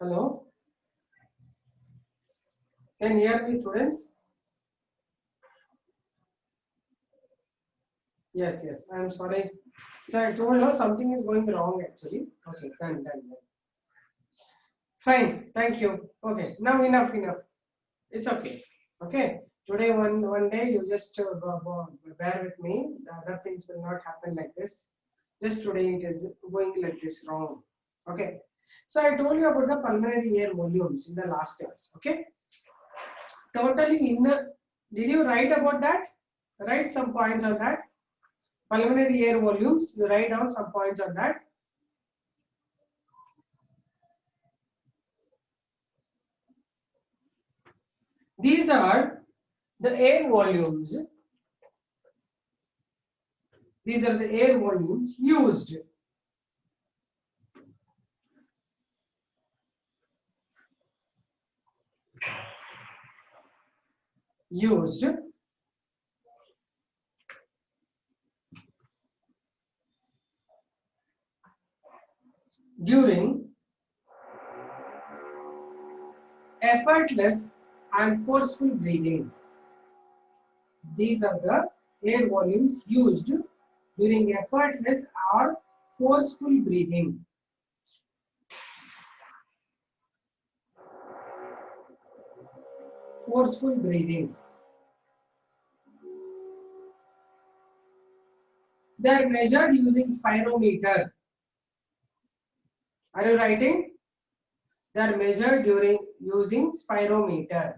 Hello? Can you hear me, students? Yes, yes. I'm sorry. So I told her something is going wrong actually. Okay, done. Fine. Thank you. Okay. Now enough. It's okay. Okay. Today one day you just bear with me. The other things will not happen like this. Just today it is going like this wrong. Okay. So I told you about the pulmonary air volumes in the last class. Okay. Totally did you write about that? Write some points on that. Pulmonary air volumes. You write down some points on that. These are the air volumes. These are the air volumes used during effortless and forceful breathing. These are the air volumes used during effortless or forceful breathing. Forceful breathing. They are measured using spirometer. Are you writing? They are measured using spirometer.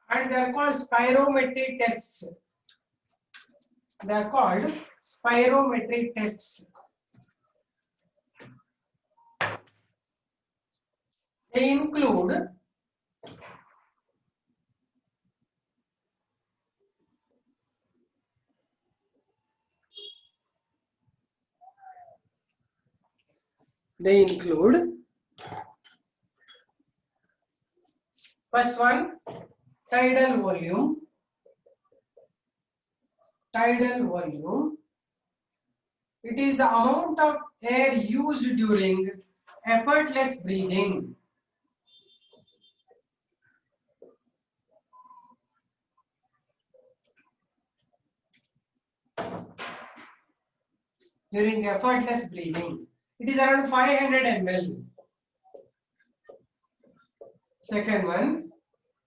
And they are called spirometric tests. They are called spirometric tests. They include first one, tidal volume. Tidal volume. It is the amount of air used during effortless breathing. During effortless breathing. It is around 500 ml. Second one,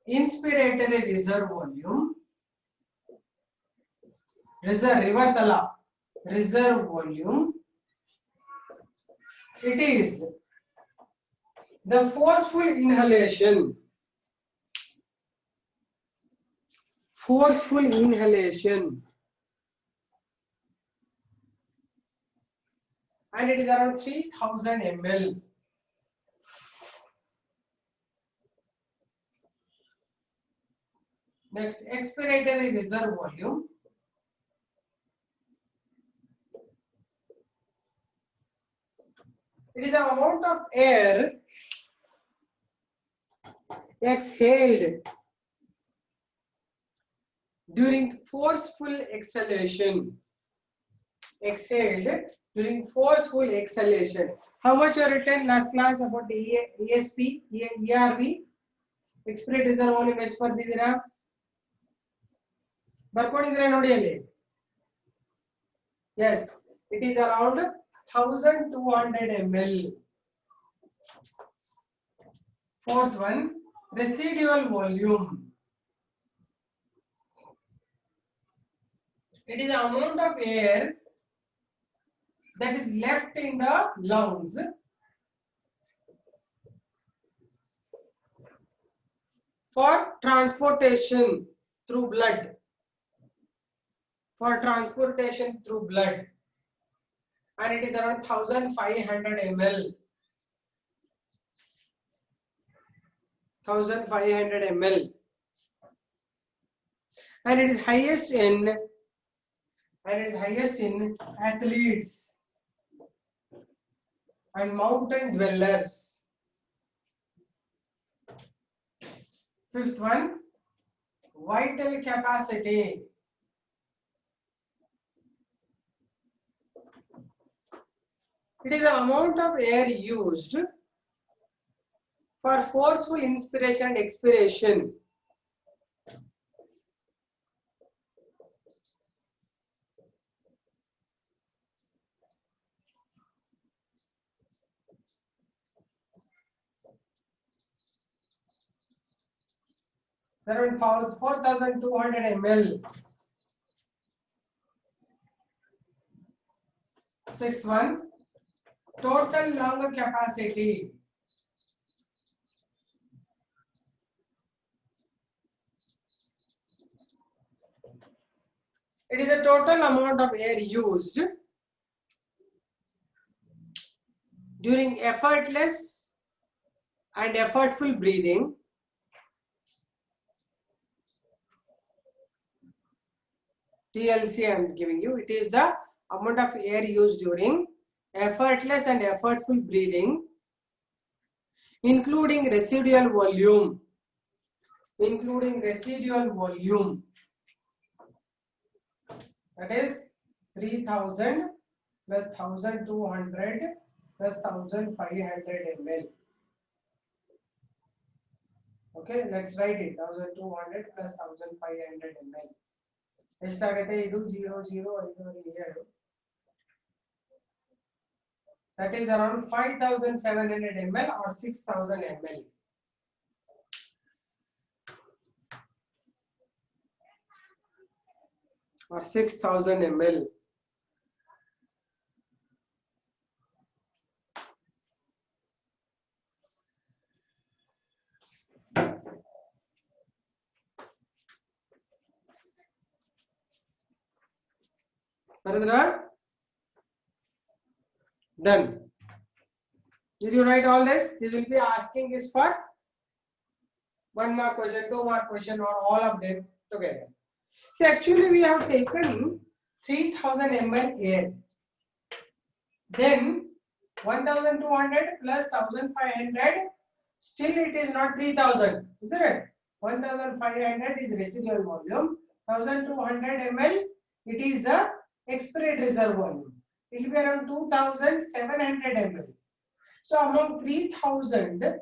inspiratory reserve volume. Reserve volume. It is the forceful inhalation. Forceful inhalation. And it is around 3000 ml. Next, expiratory reserve volume. It is the amount of air exhaled during forceful exhalation. Exhaled during forceful exhalation. How much you written last class about the ESP, ERV? Expiratory reserve volume ಎಷ್ಟು ಬರ್ತಿದ್ದೀರಾ? ಬರ್ಕೊಂಡಿದ್ದೀರಾ ನೋಡಿ ಅಲ್ಲಿ. Yes, it is around 1200 ml. Fourth one, residual volume. It is the amount of air that is left in the lungs for transportation through blood. For transportation through blood. And it is around 1500 ml. 1500 ml. And it is highest in and it is highest in athletes and mountain dwellers. Fifth one, vital capacity. It is the amount of air used for forceful inspiration and expiration. Around 4,200 ml. Sixth one, total lung capacity. It is the total amount of air used during effortless and effortful breathing TLC I am giving you. It is the amount of air used during effortless and effortful breathing, including residual volume. Including residual volume. That is 3000 plus 1200 plus 1500 ml. Okay, let's write it. 1200 plus 1500 ml. This 0, 0, here. That is around 5700 ml or 6000 ml. Or 6000 ml. Paradra? Done. Did you write all this? They will be asking is for 1 mark question, 2 mark question, or all of them together. So actually we have taken 3000 ml air. Then 1200 plus 1500, still it is not 3000, isn't it? 1500 is residual volume. 1200 ml, it is the expirate reserve volume. It will be around 2700 ml. So among 3000,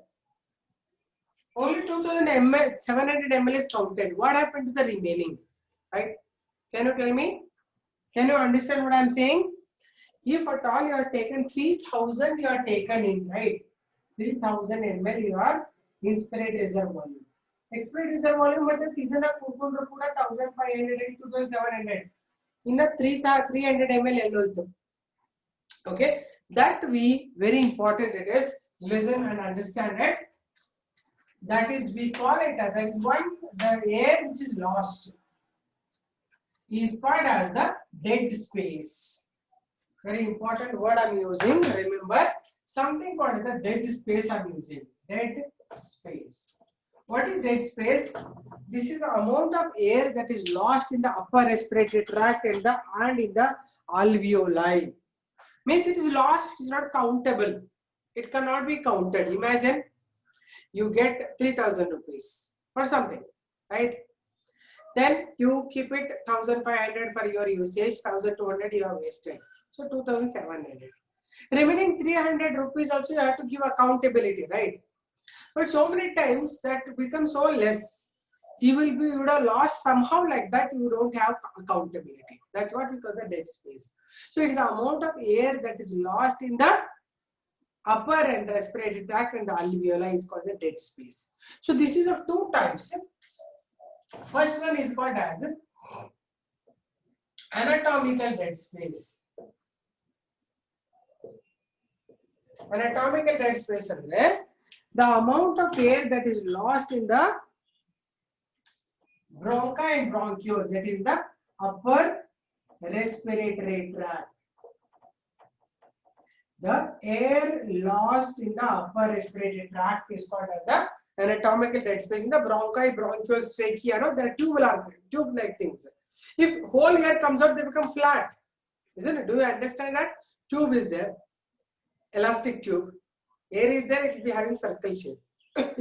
only 2000 ml, 700 ml is counted. What happened to the remaining? Right? Can you tell me? Can you understand what I am saying? If at all you are taken 3000, you are taken in, right? 3000 ml you are inspirate reserve volume. Expirate reserve volume मतलब 1500 and 2700. In a 300 ml. Okay, that we very important it is listen and understand it. That is we call it as that is one the air which is lost is called as the dead space. Very important word I am using. Remember something called the dead space I am using. Dead space. What is dead space? This is the amount of air that is lost in the upper respiratory tract and in the alveoli. Means it is lost, it is not countable. It cannot be counted. Imagine you get 3000 rupees for something, right? Then you keep it 1500 for your usage, 1200 you have wasted. So 2700. Remaining 300 rupees also you have to give accountability, right? But so many times that becomes so less. You would have lost somehow like that, you don't have accountability. That's what we call the dead space. So it is the amount of air that is lost in the upper and respiratory tract and the alveoli is called the dead space. So this is of two types. First one is called as anatomical dead space. Anatomical dead space andre the amount of air that is lost in the bronchi and bronchioles, that is the upper respiratory tract. The air lost in the upper respiratory tract is called as the anatomical dead space. In the bronchi, bronchioles, trachea, there are tube-like things. If whole air comes out, they become flat, isn't it? Do you understand that? Tube is there, elastic tube. Air is there, it will be having circle shape.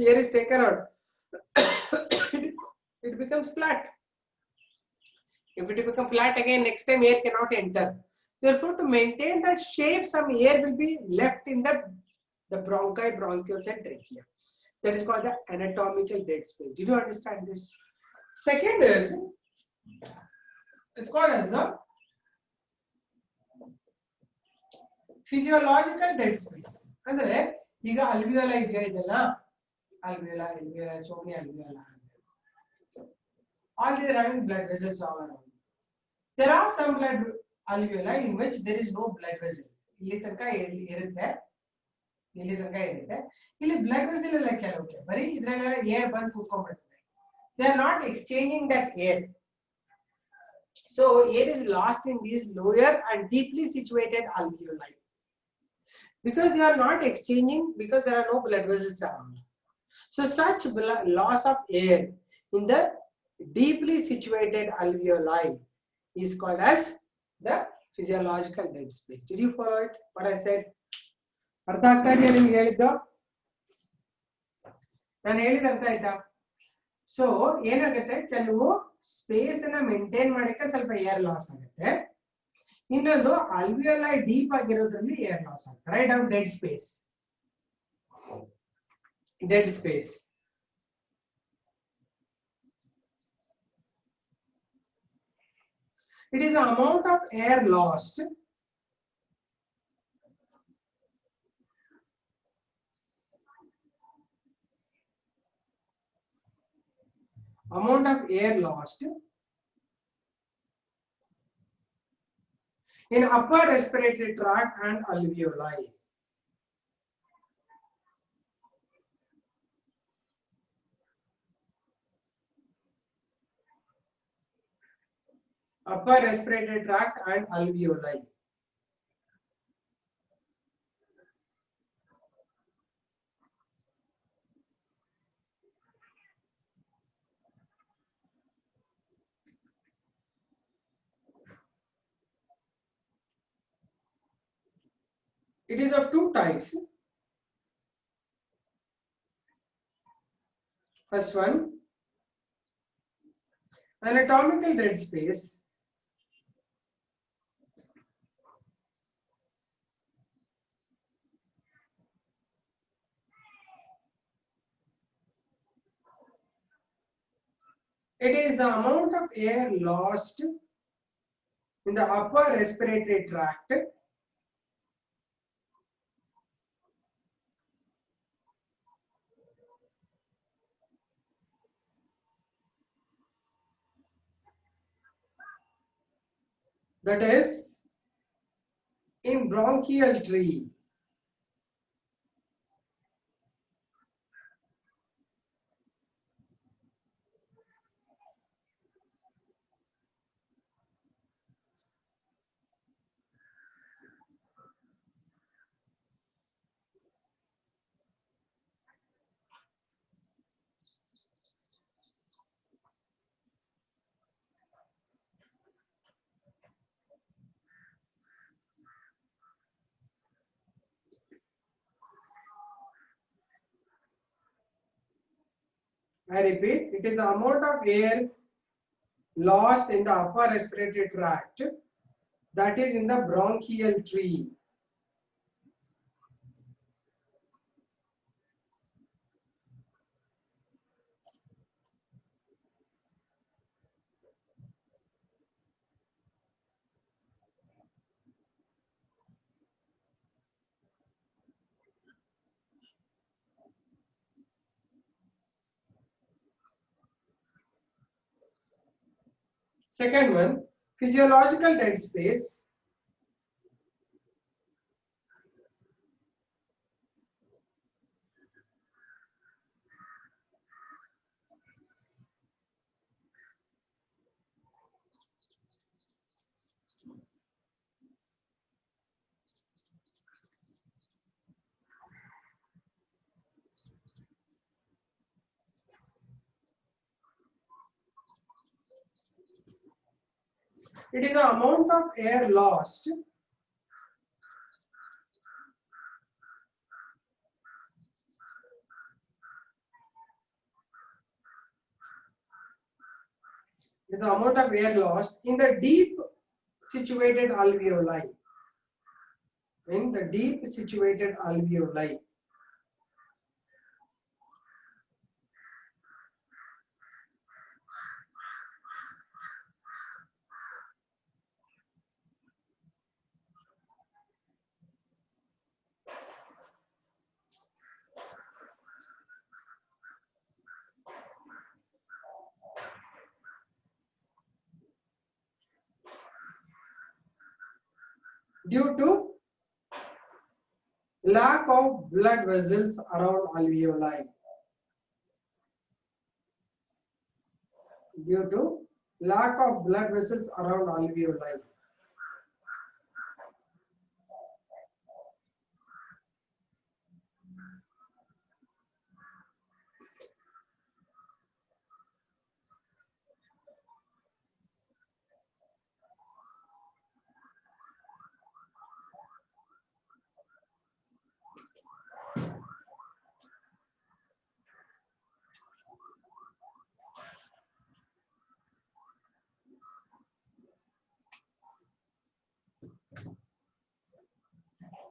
Air is taken out, it becomes flat. If it becomes flat again, next time air cannot enter. Therefore, to maintain that shape, some air will be left in the bronchi, bronchioles, and trachea. That is called the anatomical dead space. Did you understand this? Second is, it's called as the physiological dead space. ಅಂದ್ರೆ ಈಗ ಅಲ್ವಿಯೋಲ ಇದೆಯಾ ಇದೆಲ್ಲ alveola, so many alveola. All these are having blood vessels all around. There are some blood alveoli in which there is no blood vessel. ಇಲ್ಲಿ ತನಕ ಇರುತ್ತೆ, ಇಲ್ಲಿ ತನಕ ಇರುತ್ತೆ. ಇಲ್ಲಿ blood vessel ಎಲ್ಲ ಕೆಲವಕ್ಕೆ ಬರೀ ಇದರಲ್ಲ ಏರ್ ಬಂದು ಕೂತ್ಕೊಂಡ್ಬಿಡ್ತದೆ. They are not exchanging that air. So air is lost in these lower and deeply situated alveoli. Because they are not exchanging, because there are no blood vessels around. So such loss of air in the deeply situated alveoli is called as the physiological dead space. Did you follow it? What I said? ಅರ್ಥ ಆಗ್ತಾ ಇದೆಯಾ ನಿಮ್ಗೆ ಹೇಳಿದ್ದು? ನಾನು ಹೇಳಿದ ಅರ್ಥ ಆಯ್ತಾ? So ಏನಾಗುತ್ತೆ, ಕೆಲವು ಸ್ಪೇಸ್ ಅನ್ನ ಮೇಂಟೈನ್ ಮಾಡಕ್ಕೆ ಸ್ವಲ್ಪ ಏರ್ ಲಾಸ್ ಆಗುತ್ತೆ. ಇನ್ನೊಂದು alveoli ಡೀಪ್ ಆಗಿರೋದ್ರಲ್ಲಿ ಏರ್ ಲಾಸ್ ಆಗುತ್ತೆ. Write down dead space. Dead space. It is the amount of air lost in upper respiratory tract and alveoli. Upper respiratory tract and alveoli. It is of two types. First one, anatomical dead space. It is the amount of air lost in the upper respiratory tract that is in bronchial tree. I repeat, it is the amount of air lost in the upper respiratory tract that is in the bronchial tree. Second one, physiological dead space. It is the amount of air lost is the amount of air lost in the deep situated alveoli. In the deep situated alveoli. Due to lack of blood vessels around alveoli. Due to lack of blood vessels around alveoli.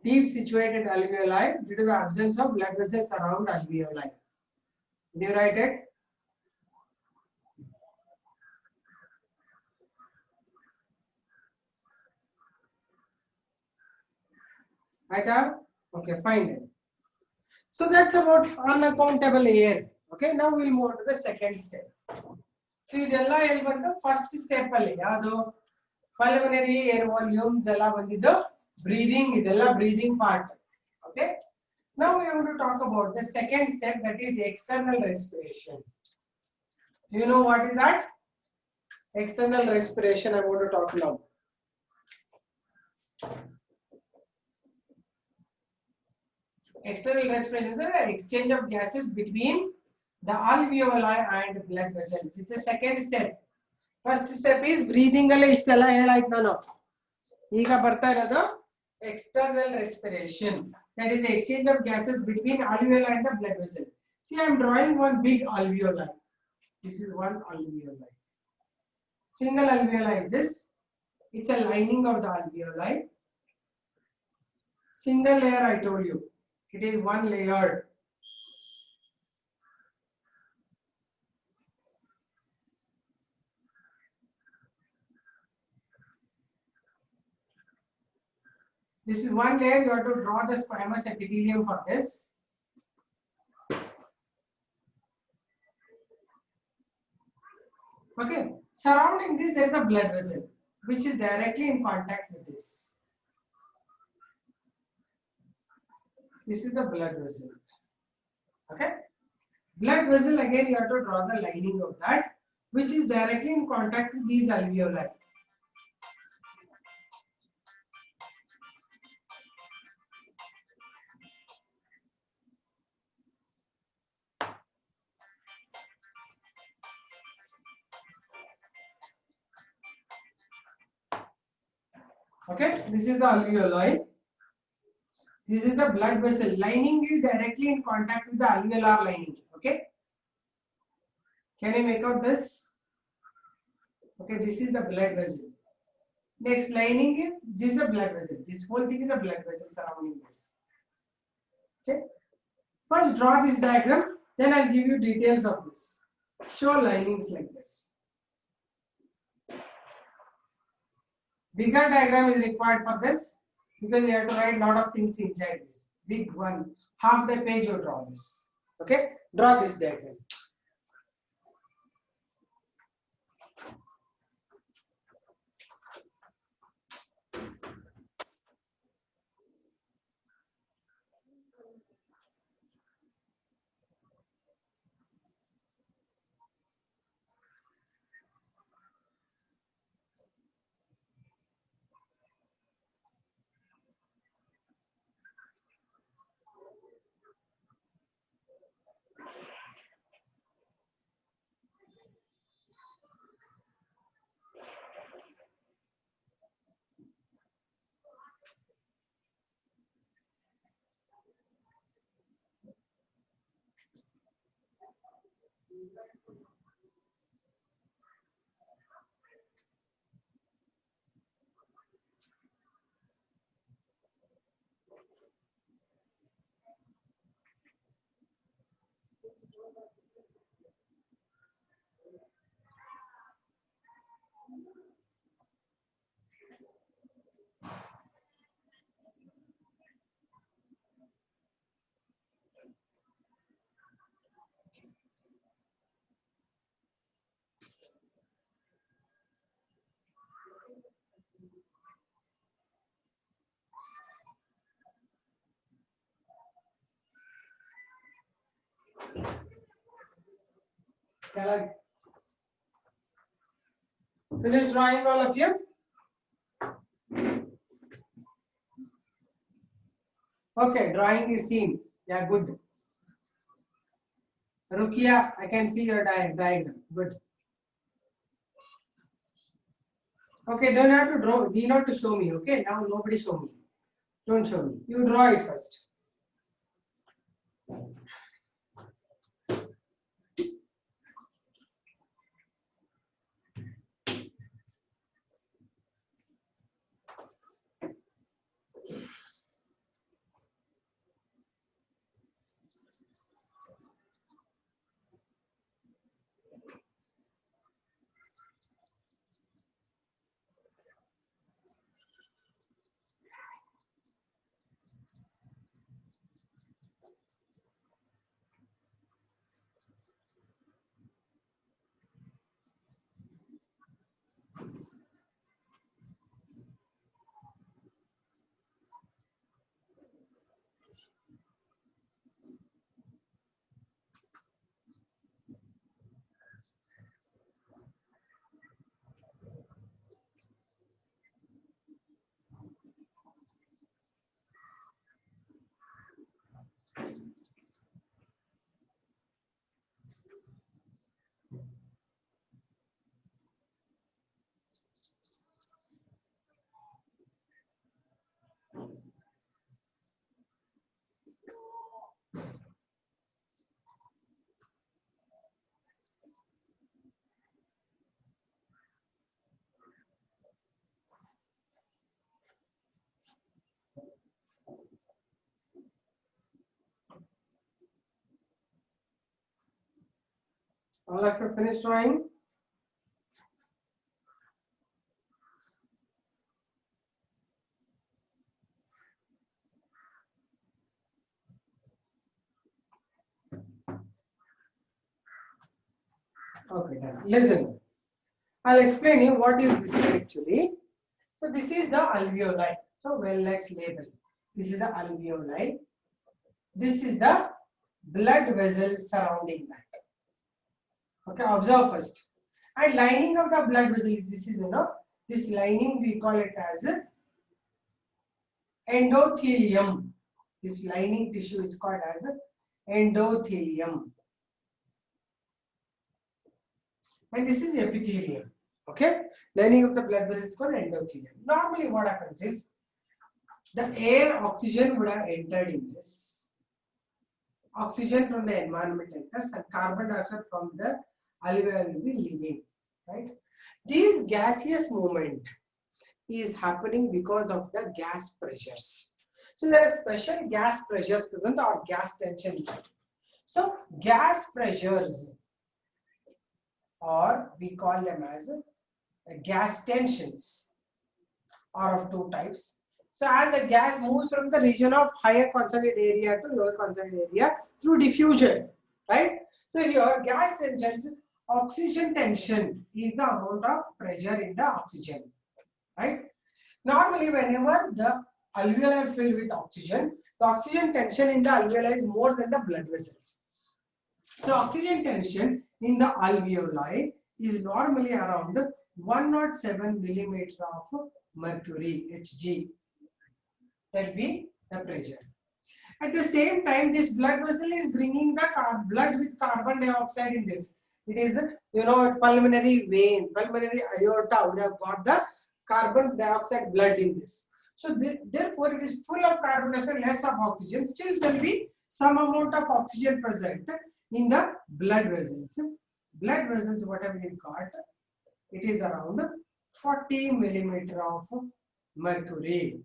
Deep situated alveoli due to the absence of blood vessels around alveoli. Did you write it? Aita? Okay, fine. So that's about unaccountable air. Okay, now we'll move to the second step. So ಇದೆಲ್ಲ ಎಲ್ಲಿ ಬಂತು first step ಅಲ್ಲಿ ಯಾವುದು pulmonary air volumes ಎಲ್ಲ ಬಂದಿದ್ದು breathing ಇದೆಲ್ಲ breathing part okay now we want to talk about the second step that is external respiration. Do you know what is that? External respiration I want to talk now. External respiration is the exchange of gases between the alveoli and blood vessels. It's the second step. First step is breathing alle ishtella helaaytu nanu iga barta irodu external respiration, that is the exchange of gases between alveoli and the blood vessel. See, I am drawing one big alveoli. This is one alveoli. Single alveoli is this. It's a lining of the alveoli. Single layer I told you. It is one layer. This is one layer. You have to draw the squamous epithelium for this. Okay. Surrounding this, there is a blood vessel which is directly in contact with this. This is the blood vessel. Okay. Blood vessel, again you have to draw the lining of that which is directly in contact with these alveoli. Okay, this is the alveoli. This is the blood vessel. Lining is directly in contact with the alveolar lining. Okay. Can you make out this? Okay, this is the blood vessel. Next lining is this is the blood vessel. This whole thing is the blood vessel surrounding this. Okay. First draw this diagram, then I'll give you details of this. Show linings like this. Bigger diagram is required for this because you have to write a lot of things inside this. Big one, half the page you draw this. Okay, draw this diagram. Finish drawing, all of you? Okay, drawing is seen. Yeah, good. Rukia, I can see your diagram. Good. Okay, don't have to draw. Need not to show me. Okay, now nobody show me. Don't show me. You draw it first. All of you finished drawing? Okay, done. Listen. I'll explain you what is this actually. So this is the alveoli. So well, let's label. This is the alveoli. This is the blood vessel surrounding that. Okay, observe first. And lining of the blood vessel, this is, this lining we call it as endothelium. This lining tissue is called as endothelium. And this is epithelium. Okay, lining of the blood vessel is called endothelium. Normally what happens is the air, oxygen would have entered in this. Oxygen from the environment enters and carbon dioxide from the alveoli will be leaving, right? This gaseous movement is happening because of the gas pressures. So there are special gas pressures present or gas tensions. So gas pressures, or we call them as gas tensions, are of two types. So as the gas moves from the region of higher concentrated area to lower concentrated area through diffusion, right? So here gas tensions, oxygen tension is the amount of pressure in the oxygen, right? Normally whenever the alveoli are filled with oxygen, the oxygen tension in the alveoli is more than the blood vessels. So oxygen tension in the alveoli is normally around 107 millimeter of mercury, Hg. That will be the pressure. At the same time, this blood vessel is bringing the blood with carbon dioxide in this. It is, pulmonary vein, pulmonary aorta would have got the carbon dioxide blood in this. So therefore, it is full of carbon dioxide, less of oxygen. Still, there will be some amount of oxygen present. in the blood vessels. Blood vessels, whatever we got, it is around 40 millimeter of mercury.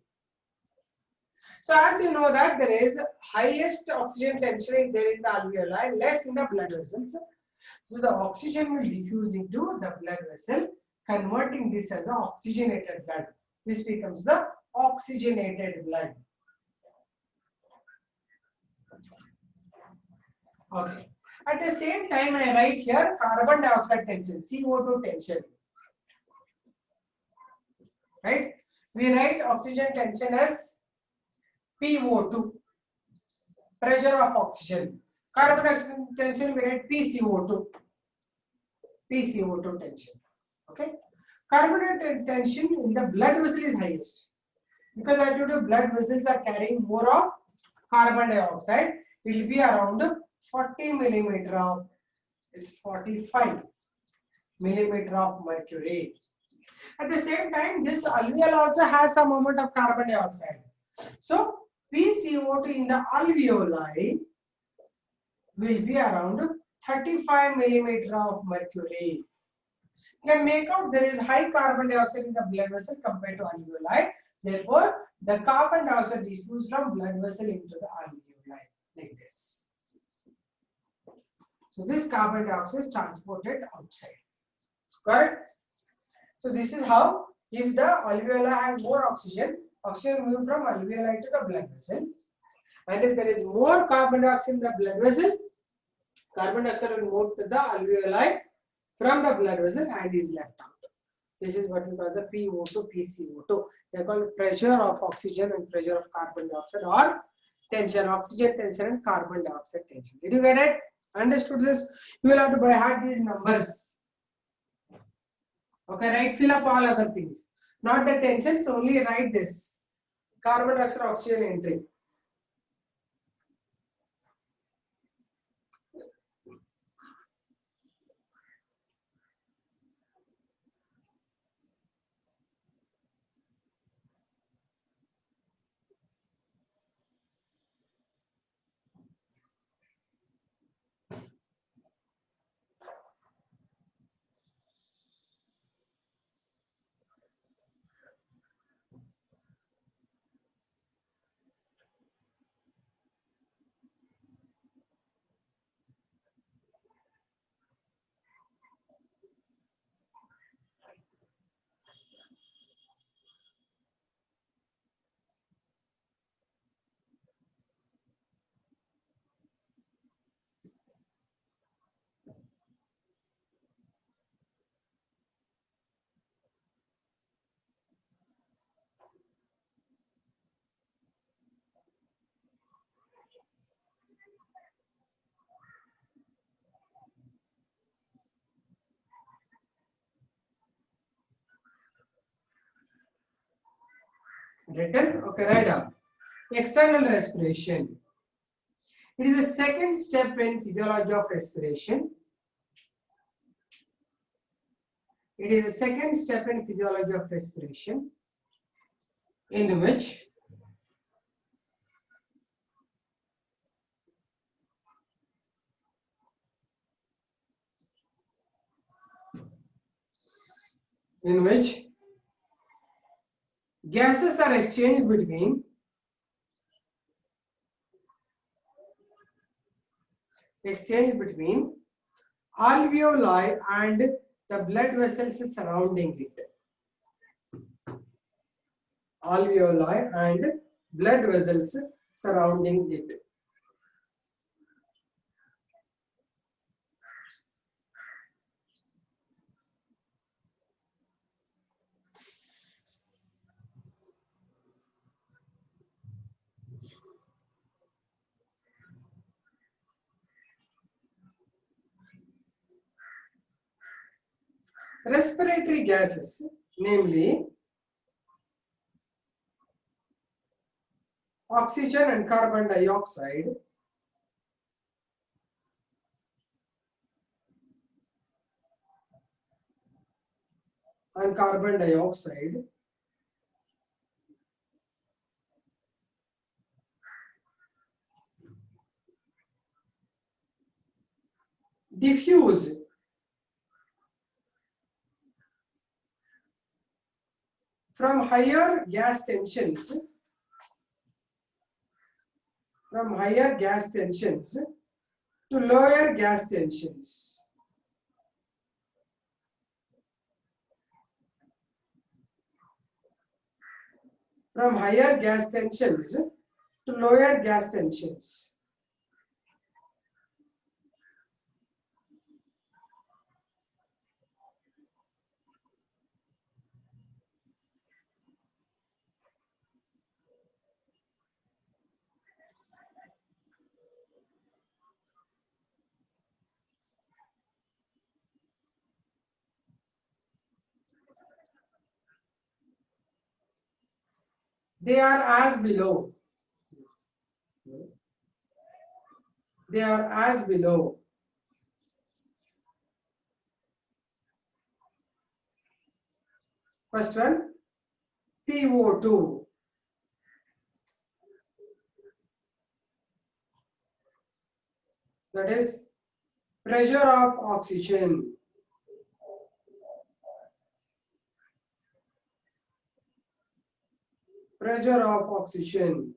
So as you know that there is highest oxygen tension is there in the alveoli, less in the blood vessels. So the oxygen will diffuse into the blood vessel, converting this as an oxygenated blood. This becomes the oxygenated blood. Okay. At the same time, I write here carbon dioxide tension, CO2 tension. Right? We write oxygen tension as PO2, pressure of oxygen. Carbon dioxide tension we write PCO2, PCO2 tension. Okay. Carbon dioxide tension in the blood vessel is highest because I told you blood vessels are carrying more of carbon dioxide. It will be around 40 millimeter of, it's 45 millimeter of mercury. At the same time, this alveol also has some amount of carbon dioxide. So PCO2 in the alveoli will be around 35 millimeter of mercury. You can make out there is high carbon dioxide in the blood vessel compared to alveoli. Therefore, the carbon dioxide diffuses from blood vessel into the alveoli like this. So this carbon dioxide is transported outside. Correct? So this is how, if the alveoli have more oxygen, oxygen moves from alveoli to the blood vessel. And if there is more carbon dioxide in the blood vessel, carbon dioxide will move to the alveoli from the blood vessel and is left out. This is what we call the PO2, PCO2. They are called pressure of oxygen and pressure of carbon dioxide, or tension, oxygen tension and carbon dioxide tension. Did you get it? Understood this? You will have to by heart these numbers. Okay, right? Fill up all other things. Not the tensions, only write this. Carbon dioxide, oxygen entry. Written? Okay, write down. External respiration. It is the second step in physiology of respiration. It is the second step in physiology of respiration, in which gases are exchanged between alveoli and the blood vessels surrounding it. Alveoli and blood vessels surrounding it. Respiratory gases, namely oxygen and carbon dioxide, diffuse from higher gas tensions to lower gas tensions. From higher gas tensions to lower gas tensions. They are as below. They are as below. First one, PO2. That is pressure of oxygen. Pressure of oxygen.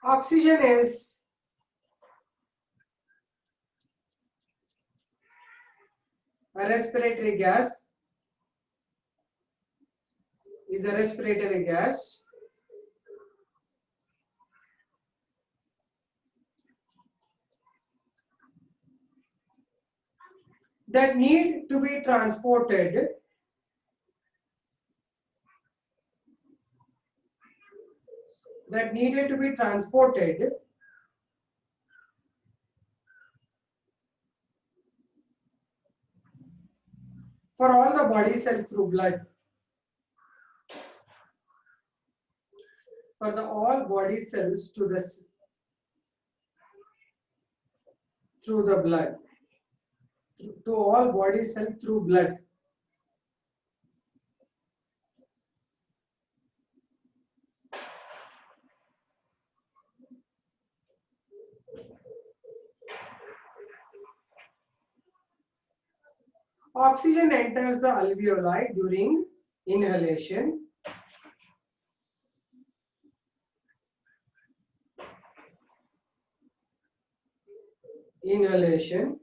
Oxygen is a respiratory gas. Is a respiratory gas. That need to be transported that needed to be transported for all the body cells through blood. For the all body cells to this through the blood. To all body cells through blood. Oxygen enters the alveoli during inhalation. Inhalation.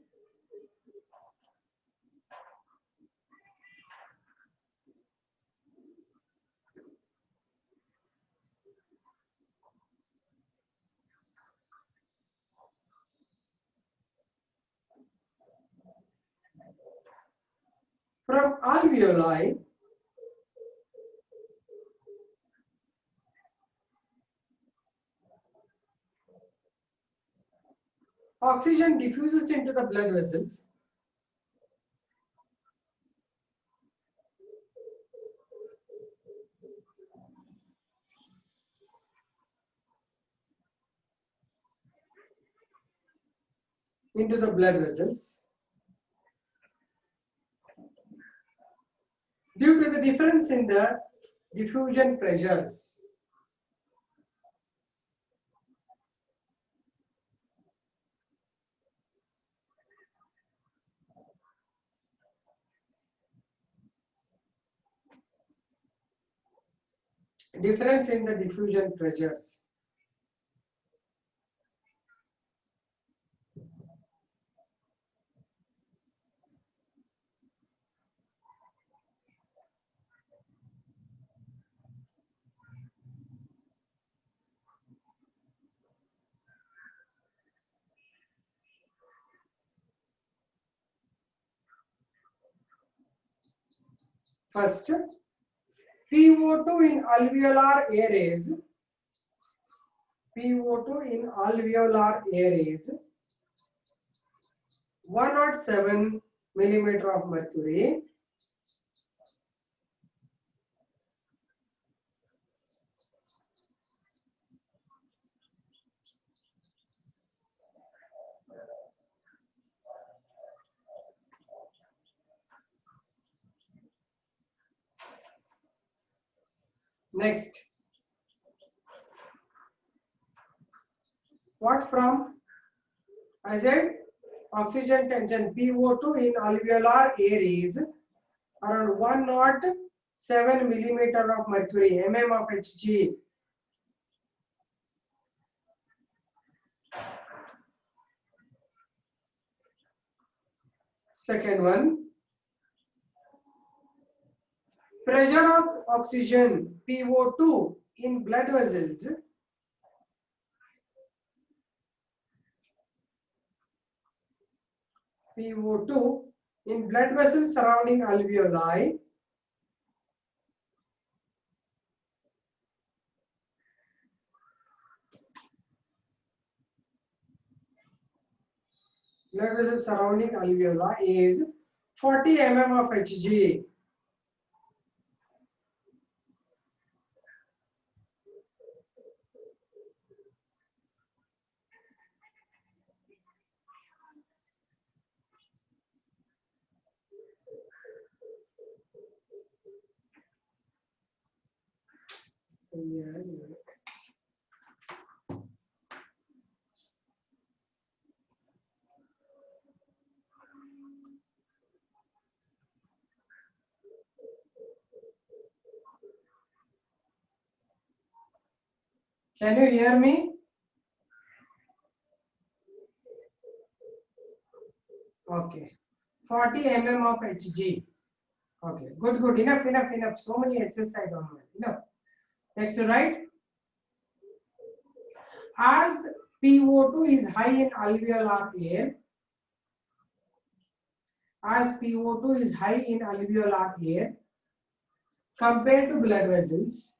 From alveoli, oxygen diffuses into the blood vessels. Into the blood vessels. Due to the difference in the diffusion pressures. Difference in the diffusion pressures. First, PO2 in alveolar areas. PO2 in alveolar areas. 107 millimeter of mercury. Next, what from? I said oxygen tension PO2 in alveolar air is around 107 millimeter of mercury, mm of Hg. Second one, pressure of oxygen PO2 in blood vessels PO2 in blood vessels surrounding alveoli blood vessels surrounding alveoli is 40 mm of Hg. Can you hear me? Okay, 40 mm of Hg. Okay, good, enough. So many S's I don't want. Enough. Next, right? As PO2 is high in alveolar air, as PO2 is high in alveolar air compared to blood vessels,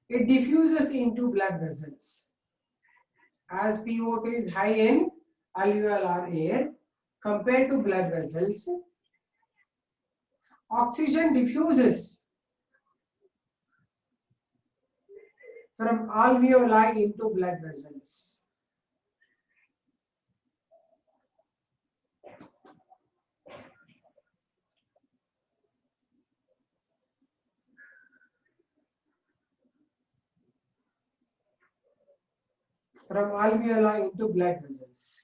it diffuses into blood vessels. As PO2 is high in alveolar air compared to blood vessels, oxygen diffuses from alveoli into blood vessels. From alveoli into blood vessels.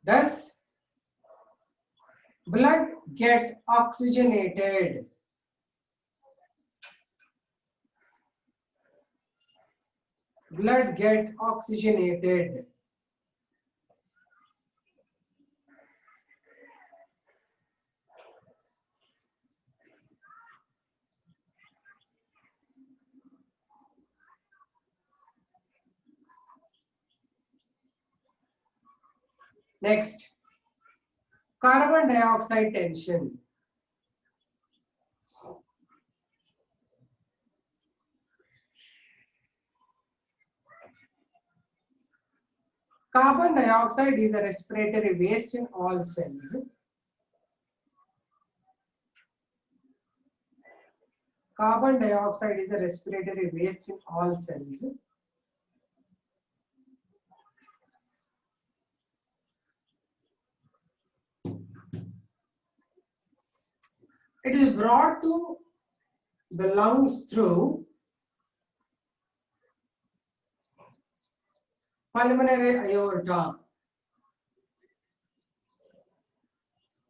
Thus, blood get oxygenated. Blood get oxygenated. Next, carbon dioxide tension. Carbon dioxide is a respiratory waste in all cells. Carbon dioxide is a respiratory waste in all cells. It is brought to the lungs through pulmonary aorta.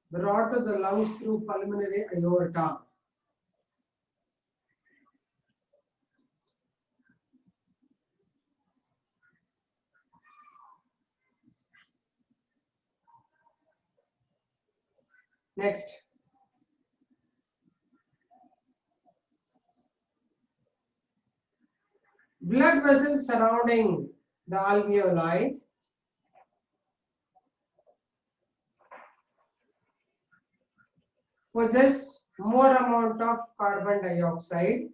Brought to the lungs through pulmonary aorta. Next, blood vessels surrounding the alveoli possess more amount of carbon dioxide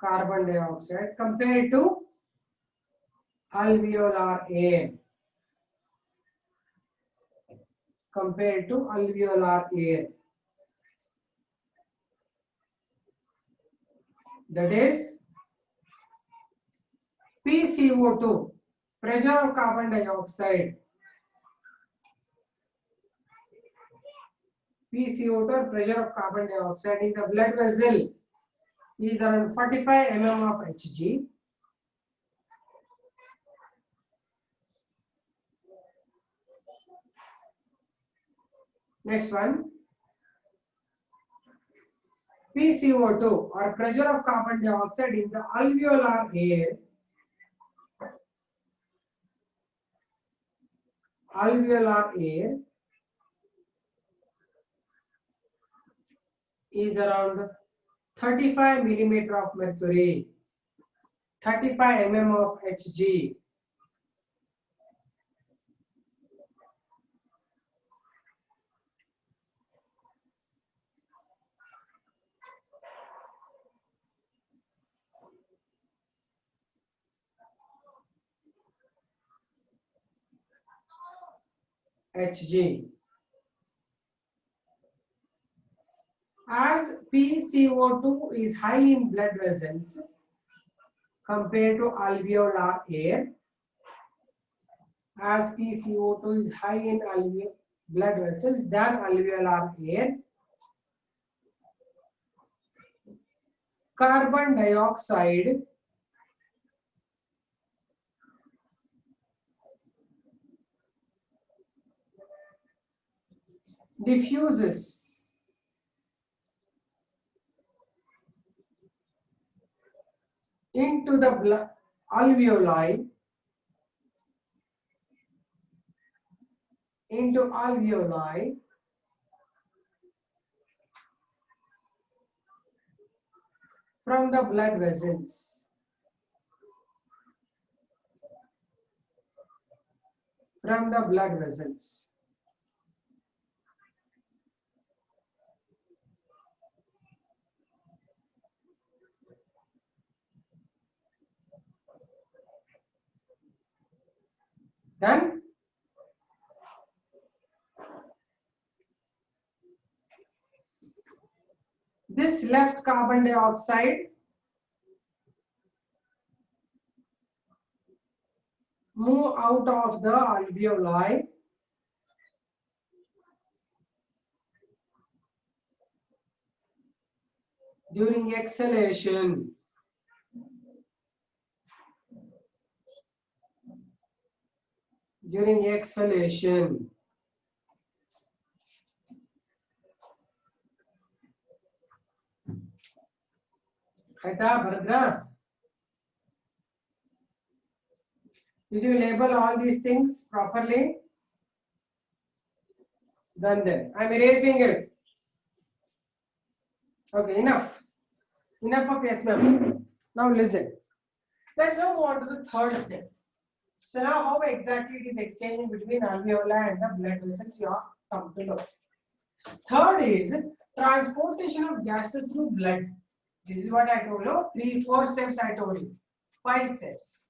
carbon dioxide compared to alveolar air. Compared to alveolar air. That is PCO2, pressure of carbon dioxide. PCO2 or pressure of carbon dioxide in the blood vessel is around 45 mm of Hg. Next one, PCO2 or pressure of carbon dioxide in the alveolar air. Alveolar air is around 35 millimeter of mercury, 35 mm of Hg. Hg. As PCO2 is high in blood vessels compared to alveolar air, as PCO2 is high in blood vessels than alveolar air, carbon dioxide diffuses into the blood alveoli, from the blood vessels. From the blood vessels. Then this left carbon dioxide move out of the alveoli during exhalation. During exhalation. Bharadra, did you label all these things properly? Done then. I'm erasing it. Okay, enough. Enough of yes, ma'am. Now listen. Let's now move on to the third step. So now how exactly it is exchanging between alveoli and the blood vessels you have come to know. Third is transportation of gases through blood. This is what I told you. 4 steps I told you. 5 steps.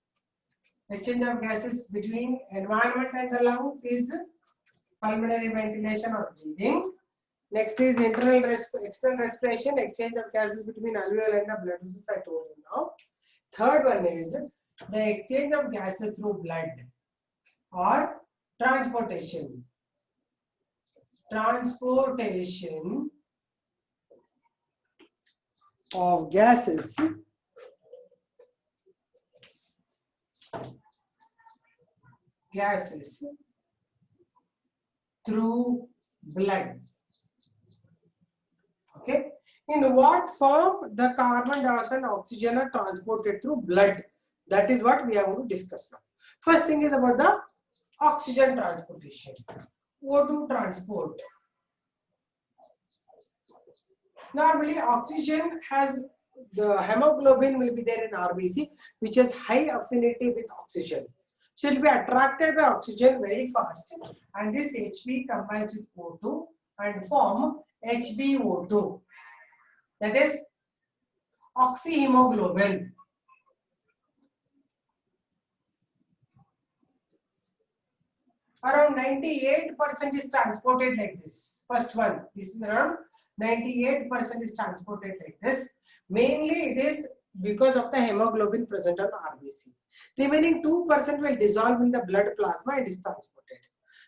Exchange of gases between environment and the lungs is pulmonary ventilation or breathing. Next is external respiration, exchange of gases between alveoli and the blood vessels I told you now. Third one is the exchange of gases through blood or transportation. Transportation of gases through blood. Okay. In what form the carbon dioxide and oxygen are transported through blood? That is what we are going to discuss now. First thing is about the oxygen transportation. O2 transport. Normally, oxygen has the hemoglobin will be there in RBC, which has high affinity with oxygen. So it will be attracted by oxygen very fast, and this Hb combines with O2 and form HbO2. That is oxyhemoglobin. Around 98% is transported like this. First one, this is around 98% is transported like this. Mainly it is because of the hemoglobin present on RBC. Remaining 2% will dissolve in the blood plasma and is transported.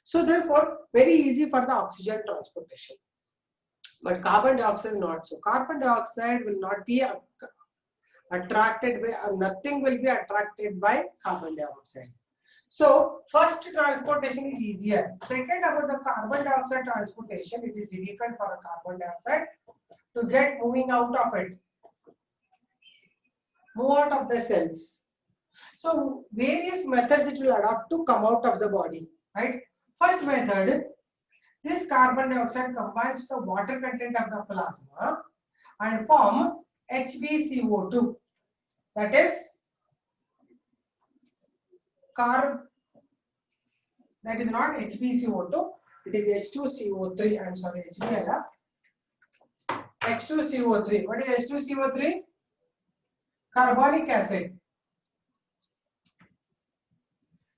So therefore, very easy for the oxygen transportation. But carbon dioxide is not so. Carbon dioxide will not be attracted by, nothing will be attracted by carbon dioxide. So first transportation is easier. Second, about the carbon dioxide transportation, it is difficult for a carbon dioxide to get moving out of it, move out of the cells. So various methods it will adopt to come out of the body, right? First method, this carbon dioxide combines the water content of the plasma and form HbCO2. That is that is not HbCO2, it is H2CO3. I'm sorry, H2CO3. What is H2CO3? Carbonic acid.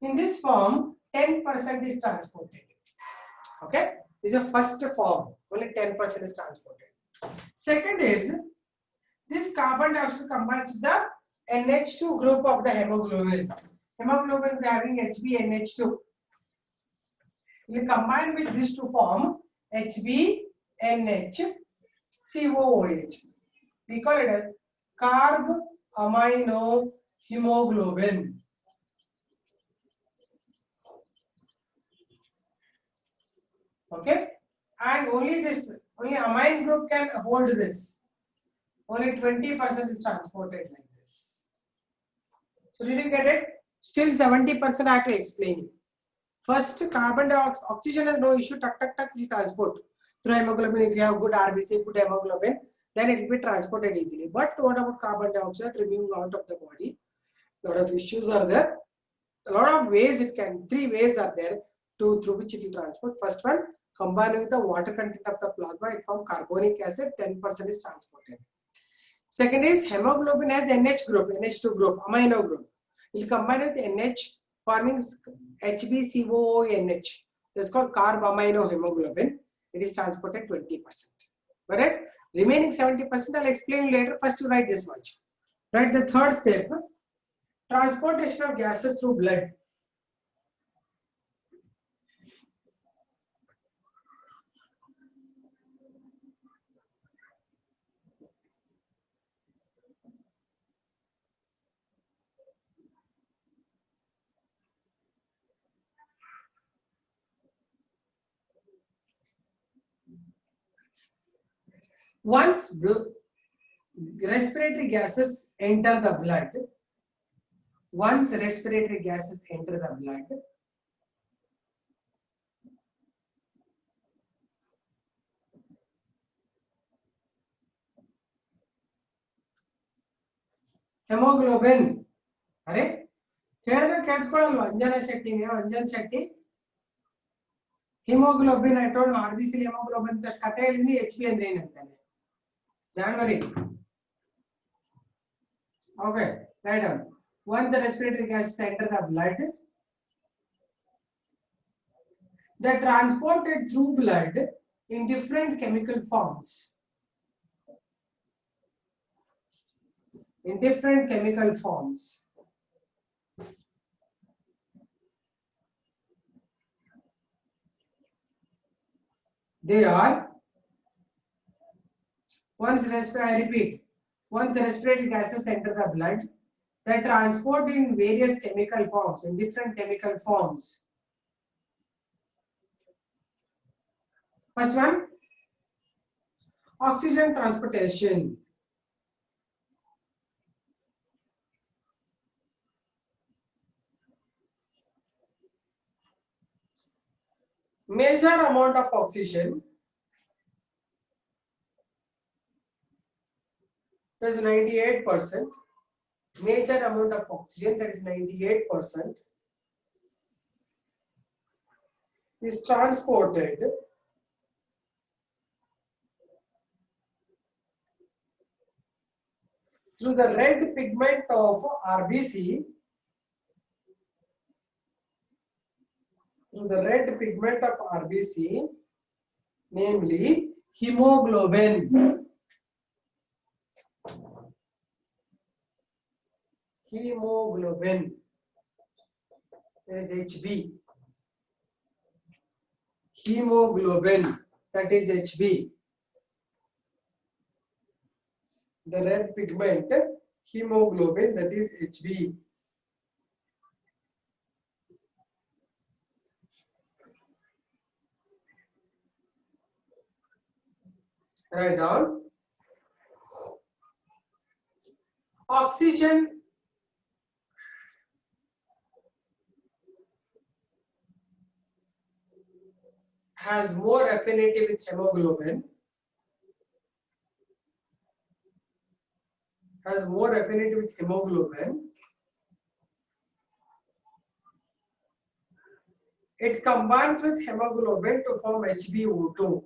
In this form, 10% is transported. Okay, this is the first form, only 10% is transported. Second is, this carbon dioxide combines with the NH2 group of the hemoglobin. Hemoglobin having HbNH2. We combine with this to form HbNH COOH. We call it as carbaminohemoglobin. Okay, and only amine group can hold this. Only 20% is transported like this. So did you get it? Still 70% I have to explain you. First, carbon dioxide, oxygen has no issue, you transport through hemoglobin. If you have good RBC, good hemoglobin, then it will be transported easily. But what about carbon dioxide removing out of the body? A lot of issues are there. A lot of ways it can, 3 ways are there through which it will transport. First one, combined with the water content of the plasma, it forms carbonic acid, 10% is transported. Second is hemoglobin has NH group, NH2 group, amino group. It will combine with NH forming HbCOONH. That's called carbaminohemoglobin. It is transported 20%. Correct? Remaining 70% I'll explain later. First you write this much. Write the third step. Transportation of gases through blood. Once respiratory gases enter the blood, hemoglobin, अरे ಕೇಳಿದ್ರೆ ಕೇಳಿಸ್ಕೊಳ್ಳಲ್ವಾ ಅಂಜನ Shetty hemoglobin I told RBC hemoglobin ಅಂತ ಕಥೆಯಲ್ಲಿ HB ಅಂದ್ರೆ ಏನಂತಾನೆ January. Okay, write down. Once the respiratory gases enter the blood, they are transported through blood in different chemical forms. They are, once the respiratory gases enter the blood, they are transported in various chemical forms, in different chemical forms. First one, oxygen transportation. Major amount of oxygen, that is 98%. Major amount of oxygen, that is 98%, is transported through the red pigment of RBC, through the red pigment of RBC, namely hemoglobin. Hemoglobin is HB. Hemoglobin, that is HB. The red pigment, hemoglobin, that is HB. Write down. Oxygen has more affinity with hemoglobin, has more affinity with hemoglobin. It combines with hemoglobin to form HbO2.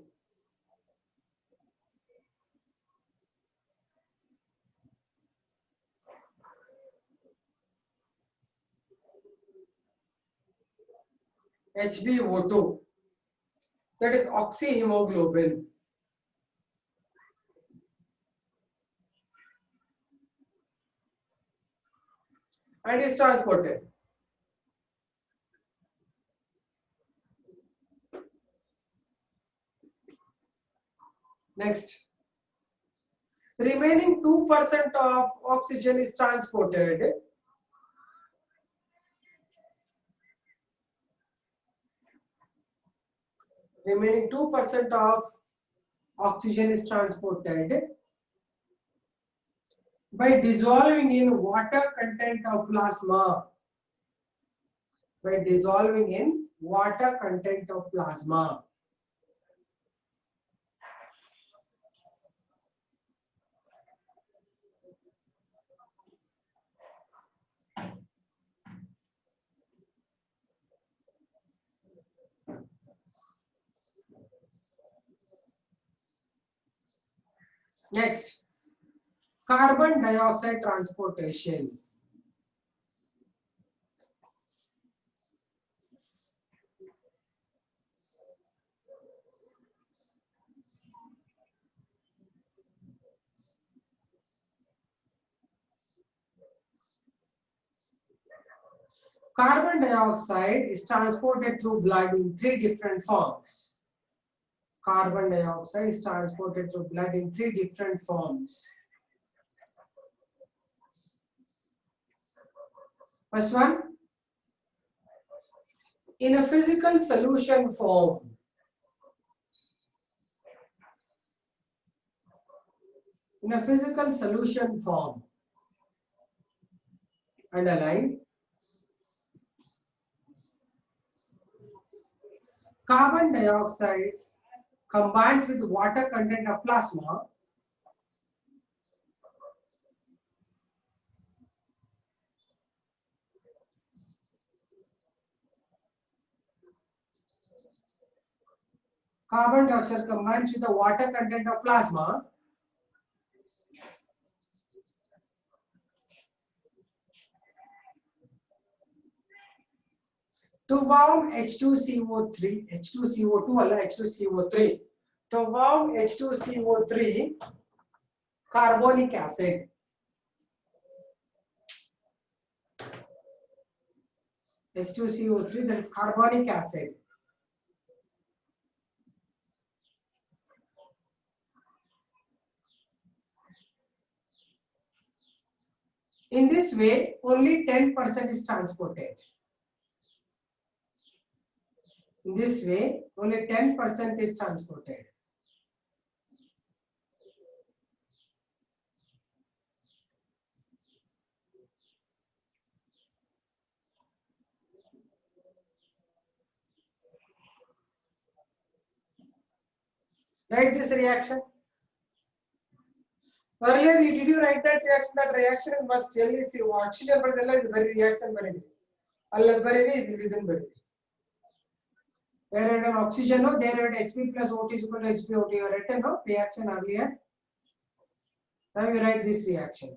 HbO2, that is oxyhemoglobin. And is transported. Next. Remaining 2% of oxygen is transported. Remaining 2% of oxygen is transported by dissolving in water content of plasma. By dissolving in water content of plasma. Next, carbon dioxide transportation. Carbon dioxide is transported through blood in 3 different forms. Carbon dioxide is transported through blood in 3 different forms. First one, in a physical solution form. In a physical solution form. Underline. Carbon dioxide combines with water content of plasma. Carbon dioxide combines with the water content of plasma. To form H2CO3, H2CO2 or H2CO3. To form H2CO3, carbonic acid. H2CO3, that is carbonic acid. In this way, only 10% is transported. In this way, only 10% is transported. Write this reaction. Earlier, did you write that reaction? That reaction must tell you, see, oxygen is very reaction. This reason. Where an oxygen, no, there Hp plus OT is equal to HbO2. You written no reaction earlier. Now you write this reaction.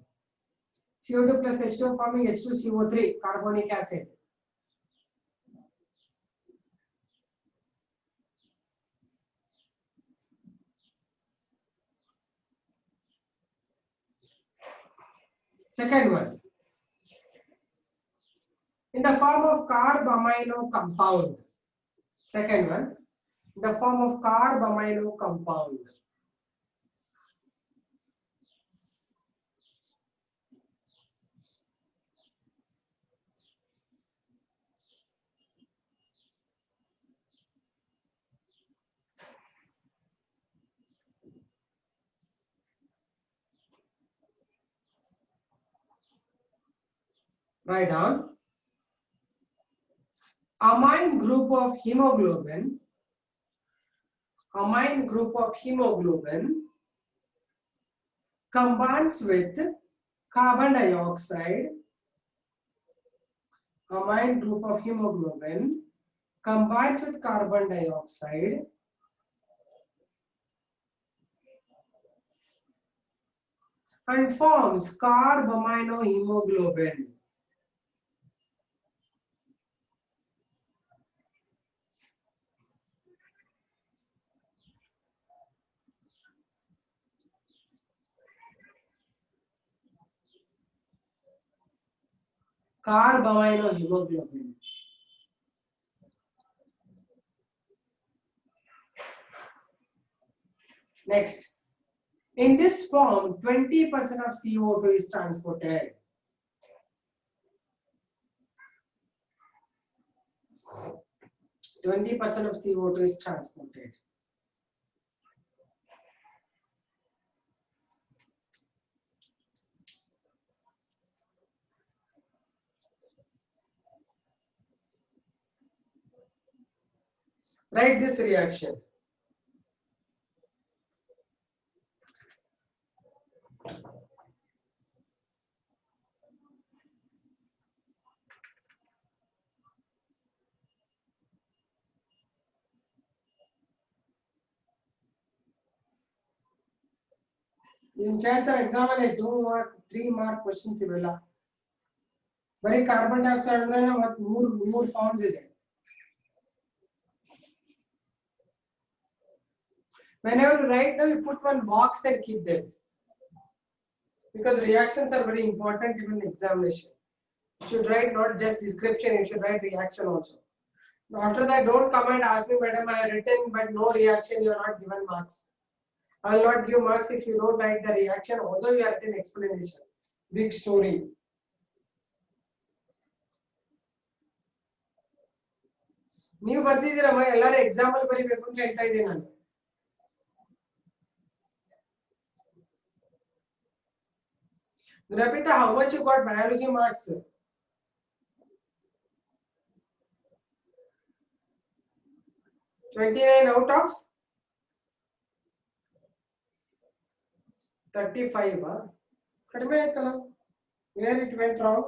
CO2 plus H2 forming H2CO3, carbonic acid. Second one, in the form of carb amino compound. Second one, in the form of carb amino compound. Write down. Amine group of hemoglobin. Amine group of hemoglobin combines with carbon dioxide. Amine group of hemoglobin combines with carbon dioxide and forms carbaminohemoglobin. Carbaminohemoglobin. Next, in this form, 20% of CO2 is transported. %20 of CO2 is transported. Write this reaction. You get the exam and 2 mark, 3 mark questions. Very carbon dioxide more forms ಇದೆ. Whenever you write now, you put one box and keep them. Because reactions are very important in examination. You should write not just description, you should write reaction also. After that, don't come and ask me, madam, I have written but no reaction, you are not given marks. I will not give marks if you don't write the reaction, although you have written explanation. Big story. ನೀವು ಬರ್ತಿದ್ದೀರಮ್ಮ ಎಲ್ಲರೂ example ಬರಿಬೇಕು ಅಂತ ಹೇಳ್ತಾ ಇದ್ದೀನಿ ನಾನು. Grapita, how much you got biology marks? 29 out of 35. ಕಡಿಮೆ ಆಯ್ತಲ್ಲ. Where it went wrong?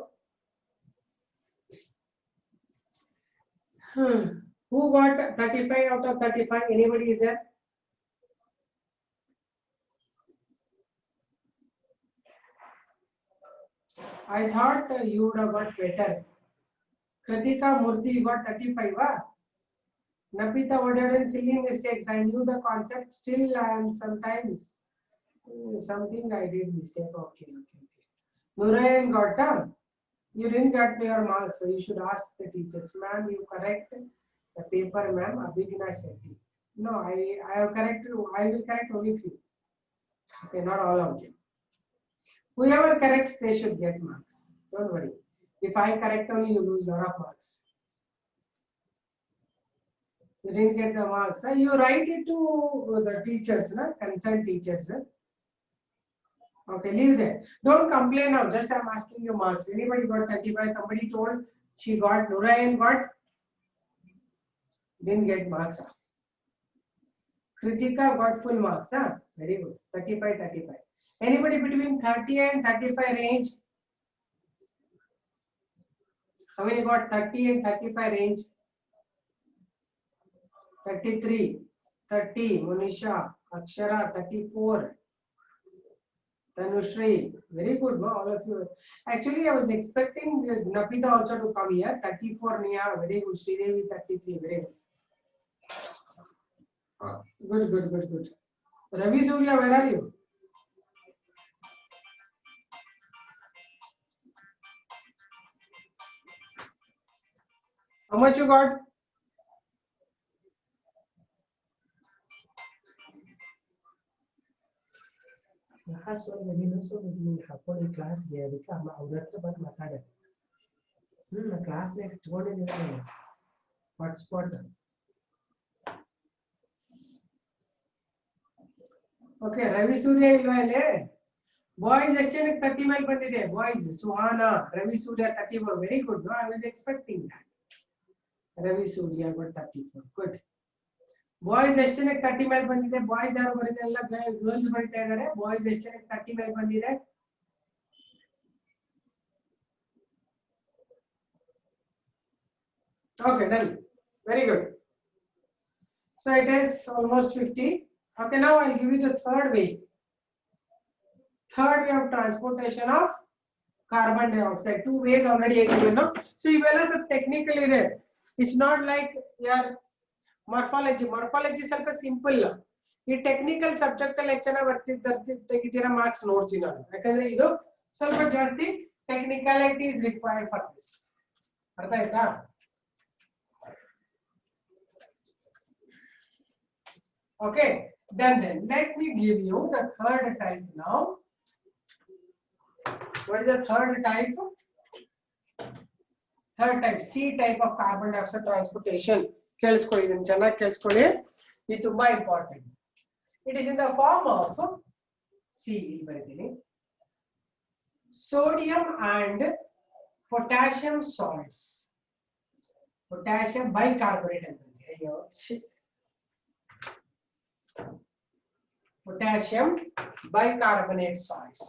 Who got 35 out of 35? Anybody is there? I thought you would have got better. Kritika Murthy, you got 35. Nabita, whatever silly mistakes, I knew the concept. Still, I am sometimes something I did mistake. Okay. Nurayan got done. You didn't get your marks, so you should ask the teachers. Ma'am, you correct the paper, ma'am. Abhigna Shetty. No, I have corrected. I will correct only few. Okay, not all of them. Whoever corrects, they should get marks. Don't worry. If I correct only, you lose lot of marks. You didn't get the marks. You write it to the teachers, concerned teachers. Okay, leave there. Don't complain now. Just I'm asking you marks. Anybody got 35? Somebody told she got. Nurayan got. Didn't get marks. Kritika got full marks. Very good. 35. Anybody between 30 and 35 range? How many got 30 and 35 range? 33, 30, Monisha, Akshara, 34, Tanushri, very good, no? All of you. Actually, I was expecting Napita also to come here. 34 Nia, very good. Sridevi 33, very good. Good. Ravi Surya, where are you? How much you got? Last one, when you so we happen class here, we come out of the matter. The class next one is hotspot. Okay, Ravi Surya is well. Boys, ಎಷ್ಟು 30 ಮೇಲೆ ಬಂದಿದೆ. Boys, Suhana, Ravi Surya 34. Very good. No, I was expecting that. Ravi Surya got 34. Good. Boys, ಎಷ್ಟು 30 ಮೇಲೆ ಬಂದಿದೆ. Boys ಯಾರು ಬರೀತಾರೆ ಎಲ್ಲ girls ಬರೀತಾ ಇದ್ದಾರೆ. Boys, ಎಷ್ಟು 30 ಮೇಲೆ ಬಂದಿದೆ. Okay, done. Very good. So it is almost 50. Okay, now I'll give you the third way. Third way of transportation of carbon dioxide. Two ways already I given now. So you will have technically there. It's not like your morphology. Morphology is ಸ್ವಲ್ಪ simple. ಈ technical subject ಅಲ್ಲಿ ಹೆಚ್ಚಾಗಿ ತೆಗಿದಿರ marks ನೋಡ್ತೀನಿ ನಾನು. ಯಾಕಂದ್ರೆ ಇದು ಸ್ವಲ್ಪ ಜಾಸ್ತಿ technicality is required for this. ಅರ್ಥ ಆಯ್ತಾ? Okay, then let me give you the third type now. What is the third type? Third type, C type of carbon dioxide transportation. Kelskoli, then chana kelskoli. It is very important. It is in the form of C. Sodium and potassium salts. Potassium bicarbonate. Potassium bicarbonate salts.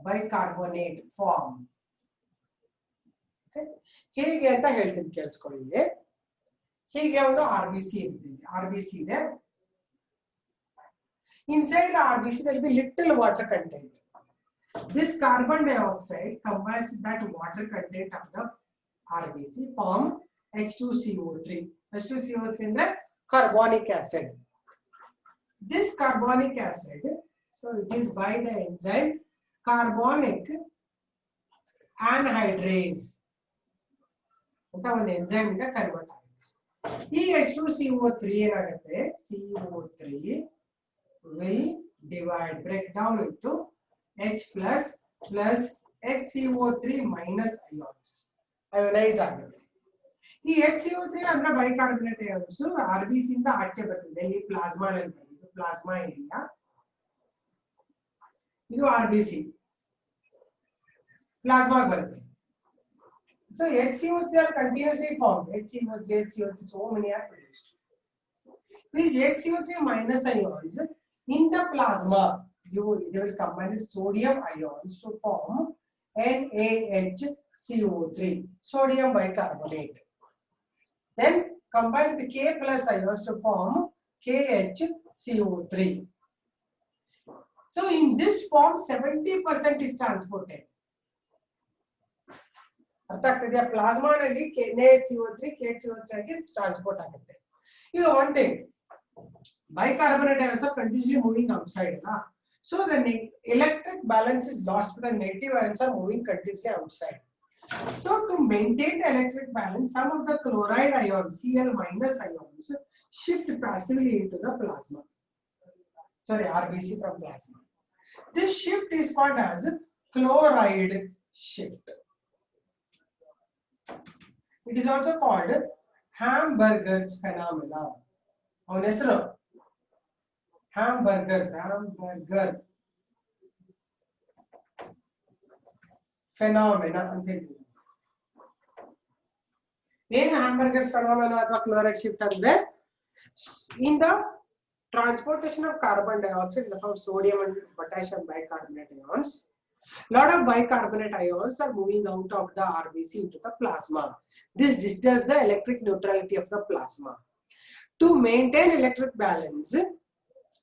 Bicarbonate form. Okay. ಹೇಗೆ ಅಂತ ಹೇಳ್ತೀನಿ ಕೇಳಿಸ್ಕೊಳ್ಳಿ. ಹೀಗೆ ಒಂದು RBC ಇರುತ್ತೆ. RBC ಇದೆ. Inside the RBC there will be little water content. This carbon dioxide combines with that water content of the RBC form H2CO3. H2CO3 is carbonic acid. This carbonic acid, so it is by the enzyme carbonic anhydrase. ಅಂತ ಒಂದು enzyme ಇಂದ convert ಆಗುತ್ತೆ. ಈ H2CO3 ಏನಾಗುತ್ತೆ? CO3 will divide, break down into H plus HCO3 minus ions. Ionize ಆಗುತ್ತೆ. ಈ HCO3 ಅಂದ್ರೆ bicarbonate ions RBC ಇಂದ ಆಚೆ ಬರ್ತದೆ. ಈ ಪ್ಲಾಸ್ಮಾ ನಲ್ಲಿ ಬರ್ತದೆ. ಪ್ಲಾಸ್ಮಾ ಏರಿಯಾ ಇದು RBC ಪ್ಲಾಸ್ಮಾ ಬರುತ್ತೆ. So HCO3 are continuously formed. HCO3, so many are produced. These HCO3 minus ions in the plasma, they will combine with sodium ions to form NaHCO3, sodium bicarbonate. Then combine with K plus ions to form KHCO3. So in this form 70% is transported. ಅರ್ಥ ಆಗ್ತಿದೆಯಾ? Plasma ನಲ್ಲಿ NaHCO3 KHCO3 ಆಗಿ transport ಆಗುತ್ತೆ. ಈಗ one thing, bicarbonate ions are continuously moving outside, so the electric balance is lost because negative ions are moving continuously outside. So to maintain the electric balance, some of the chloride ions, Cl minus ions, shift passively into the plasma. Sorry, RBC from plasma. This shift is called as chloride shift. It is also called Hamburger's phenomena. ಅವನ ಹೆಸರು hamburger phenomena ಅಂತ ಹೇಳ್ತೀವಿ. ಏನು hamburger's phenomena ಅಥವಾ chloride shift ಅಂದ್ರೆ in the transportation of carbon dioxide from sodium and potassium bicarbonate ions, lot of bicarbonate ions are moving out of the RBC into the plasma. This disturbs the electric neutrality of the plasma. To maintain electric balance,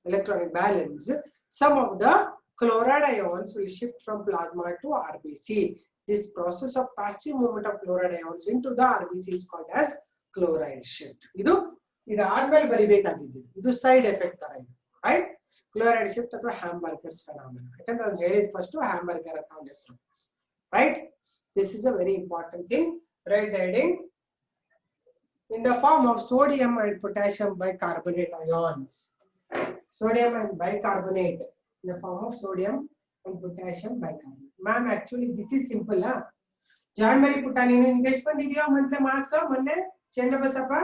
electronic balance, some of the chloride ions will shift from plasma to RBC. This process of passive movement of chloride ions into the RBC is called as chloride shift. ಇದು ಆದ್ಮೇಲೆ ಬರಿಬೇಕಾಗಿದ್ದು ಇದು side effect ತರ ಇದೆ, right? Chloride shift ಅಥವಾ ಹ್ಯಾಂಬರ್ಗರ್ಸ್ phenomena. ಯಾಕಂದ್ರೆ ಅವ್ನು ಹೇಳಿದ first hamburger ಅಂತ ಅವನ ಹೆಸರು, right? This is a very important thing. Write the heading. In the form of sodium and potassium bicarbonate ions. Sodium and bicarbonate. In the form of sodium and potassium bicarbonate. Ma'am, actually this is simple, huh? January putani engagement idea monthly marks or Monday change basapa.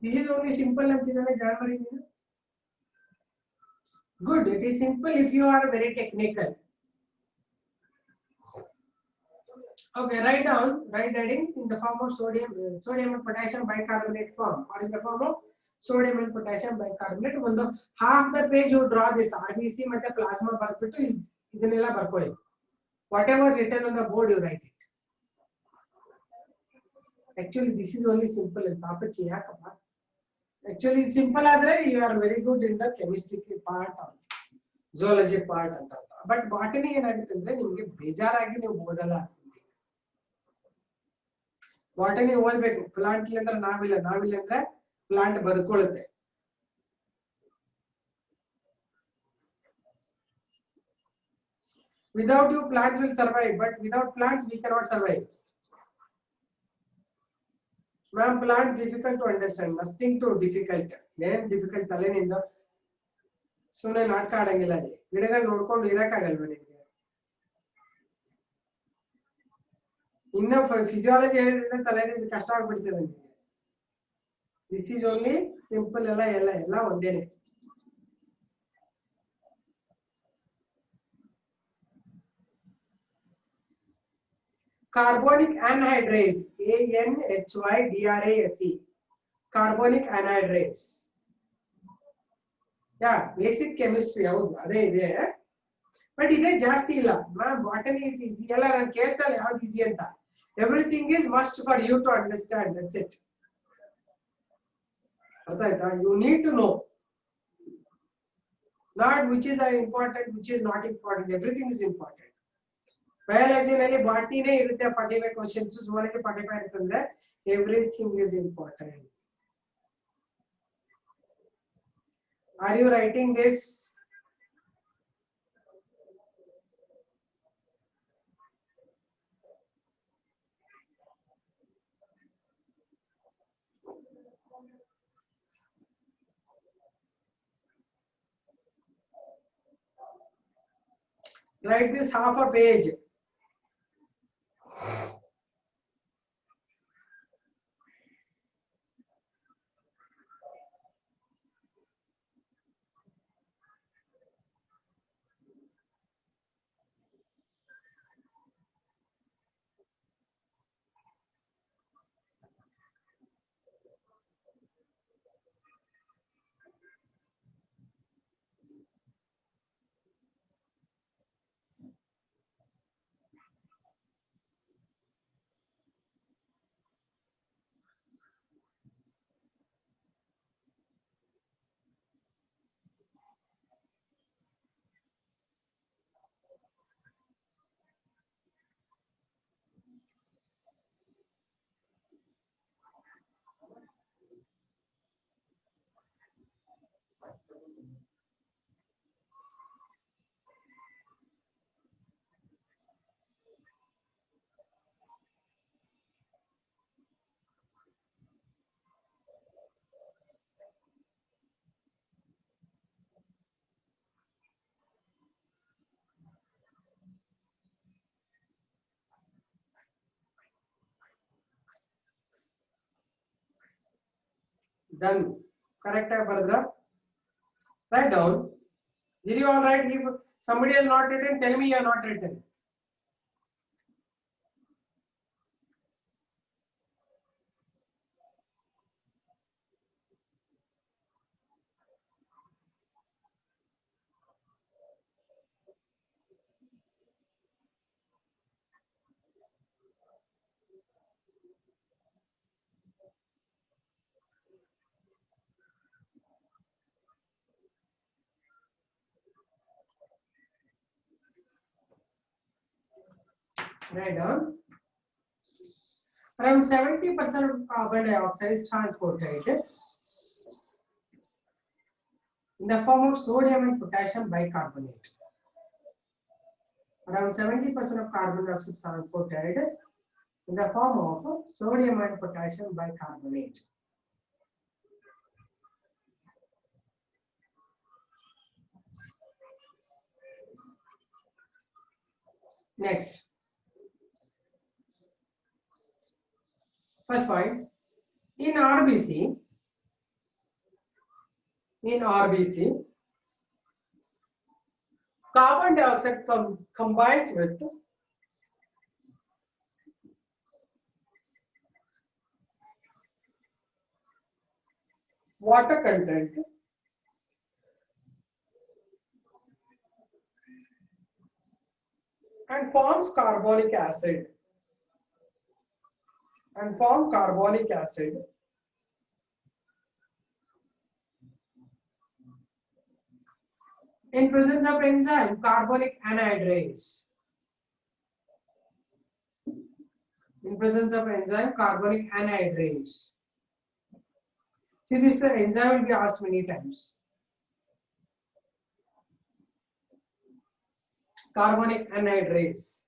This is only simple and January. Good. It is simple if you are very technical. Okay, write heading in the form of sodium and potassium bicarbonate form, or in the form of sodium and potassium bicarbonate. One half the page you draw this RBC ಮತ್ತೆ plasma ಬರ್ಬಿಟ್ಟು ಇದನ್ನೆಲ್ಲ ಬರ್ಕೊಳ್ಳಿ. Whatever written on the board you write it. Actually this is only simple and ಪಾಪಚ್ಚಿ ಯಾಕಪ್ಪ? Actually simple ಆದ್ರೆ you are very good in the chemistry part or zoology part ಅಂತ. But botany ಏನಾಗುತ್ತೆ ಅಂದ್ರೆ ನಿಮಗೆ ಬೇಜಾರಾಗಿ ನೀವು ಓದಲ್ಲ. ಬಾಟನಿ ಓದಬೇಕು. ಪ್ಲಾಂಟ್ ಅಂದ್ರೆ ನಾವಿಲ್ಲ ಅಂದ್ರೆ plant ಬದುಕೊಳ್ಳುತ್ತೆ. Without you plants will survive, but without plants we cannot survive. Ma'am, plant difficult to understand, nothing too difficult. ಏನ್ ಡಿಫಿಕಲ್ಟ್ ತಲೆನಿಂದ ಸುಮ್ಮನೆ ನಾಟಕ ಆಡಂಗಿಲ್ಲ. ಅಲ್ಲಿ ಗಿಡಗಳು ನೋಡ್ಕೊಂಡು ಇರಕ್ಕಾಗಲ್ವ ನಿಮ್ಗೆ? ಇನ್ನ ಫಿಸಿಯಾಲಜಿ ಹೇಳಿದ್ರೆ ತಲೆನಿಂದ ಕಷ್ಟ ಆಗ್ಬಿಡ್ತದೆ ನಿಮಗೆ. This is only simple. ಎಲ್ಲ ಒಂದೇನೆ. Carbonic anhydrase, ANHYDRASE, carbonic anhydrase. Yeah, basic chemistry ಹೌದು ಅದೇ ಇದೆ. ಬಟ್ ಇದೇ ಜಾಸ್ತಿ ಇಲ್ಲ. Botany is easy. ಎಲ್ಲ ನಾನು ಕೇಳ್ತಾನೆ ಯಾವ್ದು ಈಸಿ ಅಂತ. Everything is must for you to understand. That's it. ಅರ್ಥ ಆಯ್ತಾ? You need to know. Not which is important, which is not important. Everything is important. Biology ನಲ್ಲಿ ಬಾಟನಿನೇ ಇರುತ್ತೆ 45 questions, zoology 45 ಇರುತ್ತಂದ್ರೆ everything is important. Are you writing this? Write this half a page. Done. Correct ಆಗಿ ಬರೆದ್ರ? Write down. Did you all write? If somebody has not written, tell me you have not written. Write down. Around 70% of carbon dioxide is transported in the form of sodium and potassium bicarbonate. Around 70% of carbon dioxide is transported in the form of sodium and potassium bicarbonate. Next, first point, in RBC, carbon dioxide combines with water content and forms carbonic acid. In presence of enzyme carbonic anhydrase. In presence of enzyme carbonic anhydrase. See, this enzyme will be asked many times. Carbonic anhydrase.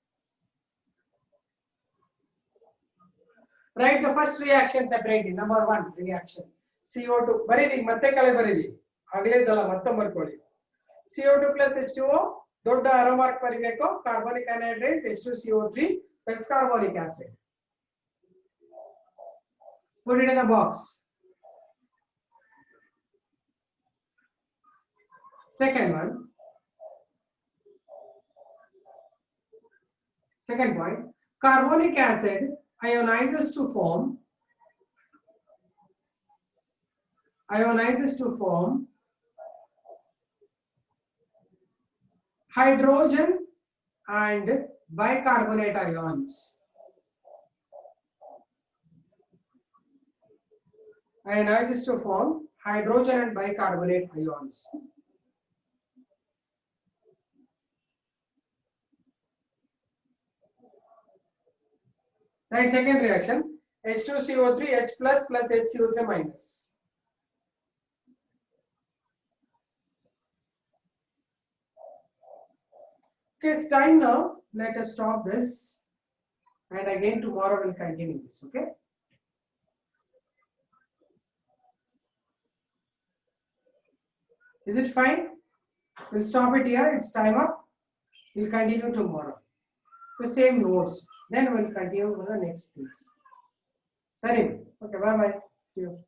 Write the first reaction separately. Number 1 reaction. CO2. Barili, matte kale barili. Agile dala mattam barkoli. CO2 plus H2O. Dodda arrow mark baribeko. Carbonic anhydrase H2CO3. That's carbonic acid. Put it in the box. Second one. Second point. Carbonic acid ionizes to form hydrogen and bicarbonate ions. Ionizes to form hydrogen and bicarbonate ions. Right, second reaction, H2CO3 H plus HCO3 minus. Okay, it's time now. Let us stop this, and again tomorrow we'll continue this. Okay. Is it fine? We'll stop it here. It's time up. We'll continue tomorrow. The same notes. Then we'll continue for the next piece. Sorry. Okay, bye bye. See you.